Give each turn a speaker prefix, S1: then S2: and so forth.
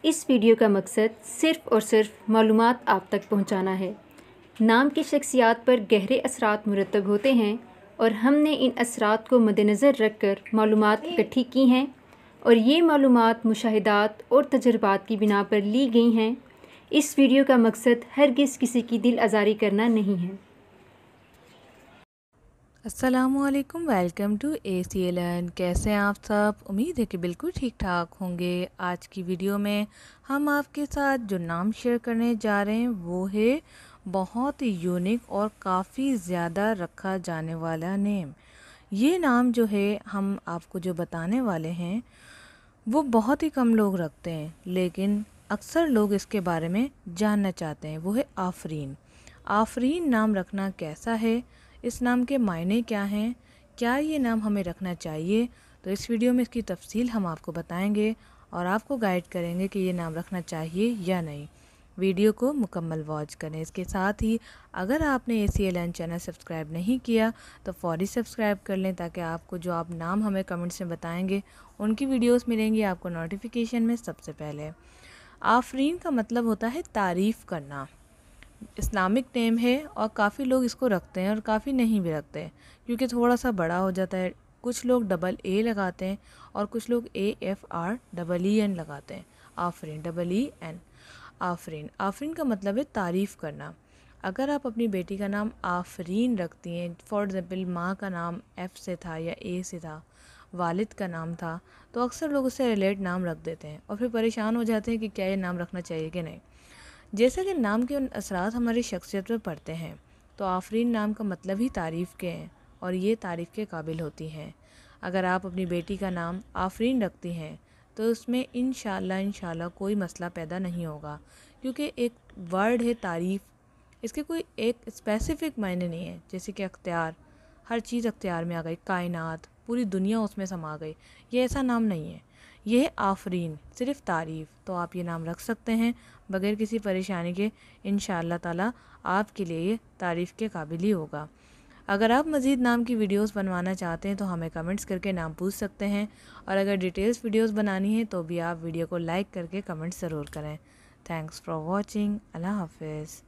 S1: इस वीडियो का मकसद सिर्फ़ और सिर्फ मालूमात आप तक पहुंचाना है। नाम की शख्सियात पर गहरे असरात मुरतब होते हैं और हमने इन असरात को मद्देनज़र रख कर मालूमात इकट्ठी की हैं और ये मालूमात मुशाहिदात और तजुर्बात की बिना पर ली गई हैं। इस वीडियो का मकसद हरगिज़ किसी की दिल आज़ारी करना नहीं है।
S2: अस्सलामुअलैकुम, वेलकम टू ACLN। कैसे हैं आप सब? उम्मीद है कि बिल्कुल ठीक ठाक होंगे। आज की वीडियो में हम आपके साथ जो नाम शेयर करने जा रहे हैं वो है बहुत ही यूनिक और काफ़ी ज़्यादा रखा जाने वाला नेम। ये नाम जो है हम आपको जो बताने वाले हैं वो बहुत ही कम लोग रखते हैं, लेकिन अक्सर लोग इसके बारे में जानना चाहते हैं। वो है आफरीन। आफरीन नाम रखना कैसा है, इस नाम के मायने क्या हैं, क्या ये नाम हमें रखना चाहिए, तो इस वीडियो में इसकी तफसील हम आपको बताएंगे और आपको गाइड करेंगे कि ये नाम रखना चाहिए या नहीं। वीडियो को मुकम्मल वॉच करें। इसके साथ ही अगर आपने ACLN चैनल सब्सक्राइब नहीं किया तो फ़ौरी सब्सक्राइब कर लें, ताकि आपको जो आप नाम हमें कमेंट्स में बताएंगे उनकी वीडियोस मिलेंगी आपको नोटिफिकेशन में सबसे पहले। आफरीन का मतलब होता है तारीफ़ करना। इस्लामिक नेम है और काफ़ी लोग इसको रखते हैं और काफ़ी नहीं भी रखते हैं, क्योंकि थोड़ा सा बड़ा हो जाता है। कुछ लोग AA लगाते हैं और कुछ लोग AFREEN लगाते हैं। आफरीन EEN। आफरीन आफरीन का मतलब है तारीफ़ करना। अगर आप अपनी बेटी का नाम आफरीन रखती हैं, फॉर एग्ज़ाम्पल माँ का नाम F से था या A से था, वालिद का नाम था, तो अक्सर लोग उससे रिलेट नाम रख देते हैं और फिर परेशान हो जाते हैं कि क्या ये नाम रखना चाहिए कि नहीं। जैसा कि नाम के उन असरात हमारी शख्सियत पर पड़ते हैं, तो आफरीन नाम का मतलब ही तारीफ़ के हैं और ये तारीफ़ के काबिल होती हैं। अगर आप अपनी बेटी का नाम आफरीन रखती हैं तो उसमें इंशाल्लाह कोई मसला पैदा नहीं होगा, क्योंकि एक वर्ड है तारीफ़, इसके कोई एक स्पेसिफ़िक मायने नहीं है। जैसे कि अख्तियार, हर चीज़ अख्तियार में आ गई, कायनात, पूरी दुनिया उसमें समा गई, ये ऐसा नाम नहीं है। ये है आफरीन, सिर्फ़ तारीफ़। तो आप ये नाम रख सकते हैं बग़ैर किसी परेशानी के। इंशाअल्लाह ताला आपके लिए ये तारीफ़ के काबिल ही होगा। अगर आप मज़ीद नाम की वीडियोस बनवाना चाहते हैं तो हमें कमेंट्स करके नाम पूछ सकते हैं, और अगर डिटेल्स वीडियोस बनानी है तो भी आप वीडियो को लाइक करके कमेंट्स ज़रूर करें। Thanks for watching. अल्लाह हाफ़िज़।